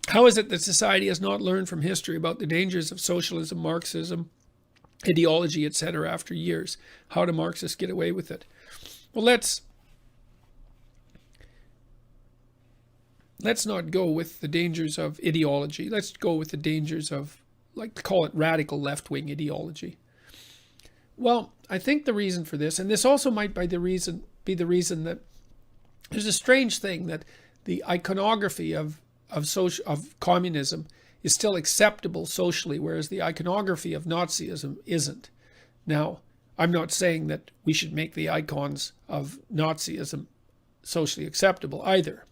How is it that society has not learned from history about the dangers of socialism, Marxism, ideology, etc. after years? How do Marxists get away with it? Well, let's not go with the dangers of ideology. Let's go with the dangers of, like, call it radical left-wing ideology. Well, I think the reason for this, and this also might be the reason that there's a strange thing that the iconography of communism is still acceptable socially, whereas the iconography of Nazism isn't. Now, I'm not saying that we should make the icons of Nazism socially acceptable either.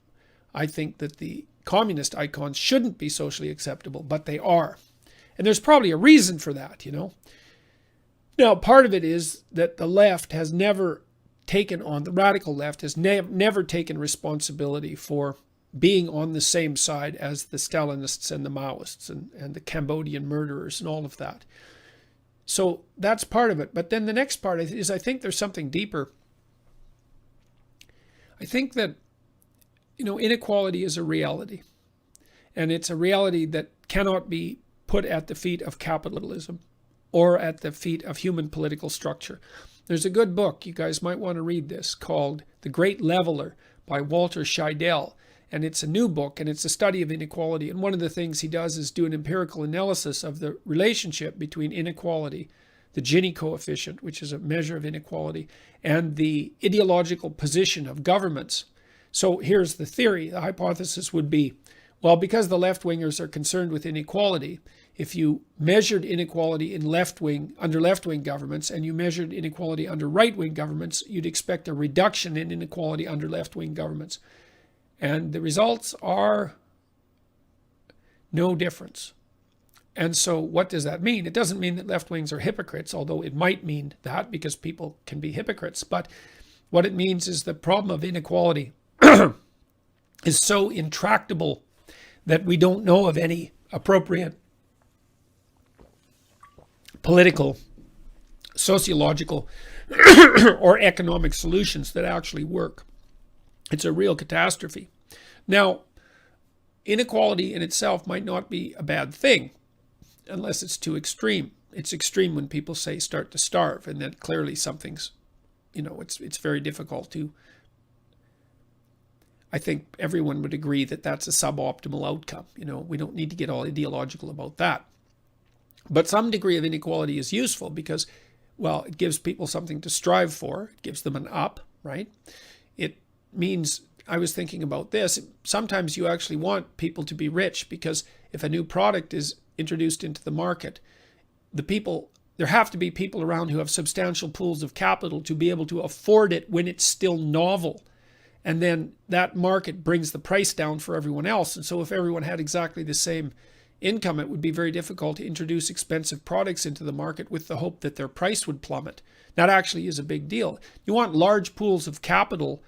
I think that the communist icons shouldn't be socially acceptable, but they are. And there's probably a reason for that, you know. Now, part of it is that the left has never taken on, the radical left has never taken responsibility for being on the same side as the Stalinists and the Maoists and the Cambodian murderers and all of that. So that's part of it. But then the next part is I think there's something deeper. I think that, you know, inequality is a reality. And it's a reality that cannot be put at the feet of capitalism or at the feet of human political structure. There's a good book, you guys might want to read this, called The Great Leveler by Walter Scheidel. And it's a new book, and it's a study of inequality. And one of the things he does is do an empirical analysis of the relationship between inequality, the Gini coefficient, which is a measure of inequality, and the ideological position of governments. So here's the theory. The hypothesis would be, well, because the left-wingers are concerned with inequality, if you measured inequality in under left-wing governments and you measured inequality under right-wing governments, you'd expect a reduction in inequality under left-wing governments. And the results are no difference. And so what does that mean? It doesn't mean that left-wings are hypocrites, although it might mean that because people can be hypocrites. But what it means is the problem of inequality is so intractable that we don't know of any appropriate political, sociological, or economic solutions that actually work. It's a real catastrophe. Now, inequality in itself might not be a bad thing unless it's too extreme. It's extreme when people say start to starve, and then clearly something's, you know, it's very difficult to, I think everyone would agree that that's a suboptimal outcome. You know, we don't need to get all ideological about that. But some degree of inequality is useful because, well, it gives people something to strive for. It gives them an up, right? It means, I was thinking about this, sometimes you actually want people to be rich because if a new product is introduced into the market, there have to be people around who have substantial pools of capital to be able to afford it when it's still novel. And then that market brings the price down for everyone else. And so if everyone had exactly the same income, it would be very difficult to introduce expensive products into the market with the hope that their price would plummet. That actually is a big deal. You want large pools of capital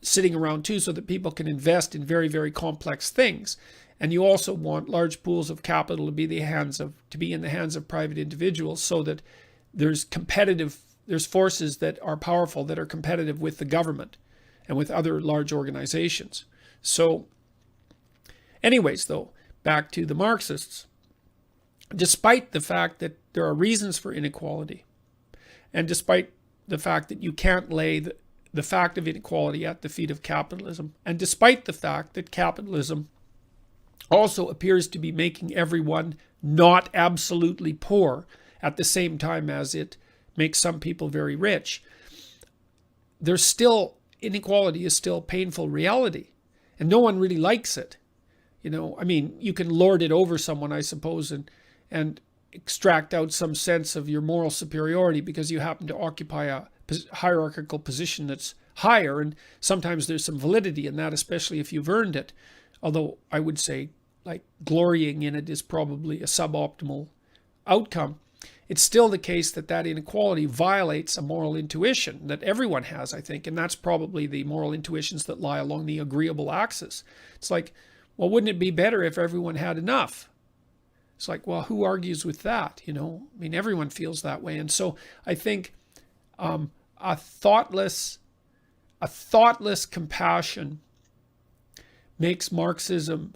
sitting around too so that people can invest in very, very complex things. And you also want large pools of capital to be in the hands of private individuals so that there's forces that are powerful that are competitive with the government and with other large organizations. So anyways, though, back to the Marxists. Despite the fact that there are reasons for inequality, and despite the fact that you can't lay the fact of inequality at the feet of capitalism, and despite the fact that capitalism also appears to be making everyone not absolutely poor at the same time as it makes some people very rich, inequality is still painful reality, and no one really likes it. You know, I mean, you can lord it over someone, I suppose, and extract out some sense of your moral superiority because you happen to occupy a hierarchical position that's higher, and sometimes there's some validity in that, especially if you've earned it. Although I would say, like, glorying in it is probably a suboptimal outcome. It's still the case that inequality violates a moral intuition that everyone has, I think, and that's probably the moral intuitions that lie along the agreeable axis. It's like, well, wouldn't it be better if everyone had enough? It's like, well, who argues with that? You know, I mean, everyone feels that way. And so I think a thoughtless compassion makes Marxism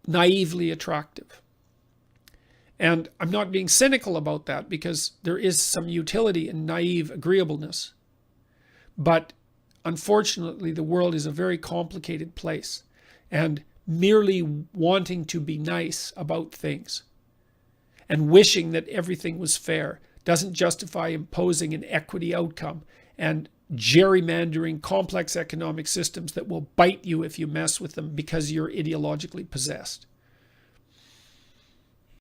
naively attractive. And I'm not being cynical about that, because there is some utility in naive agreeableness. But unfortunately, the world is a very complicated place. And merely wanting to be nice about things and wishing that everything was fair doesn't justify imposing an equity outcome and gerrymandering complex economic systems that will bite you if you mess with them because you're ideologically possessed.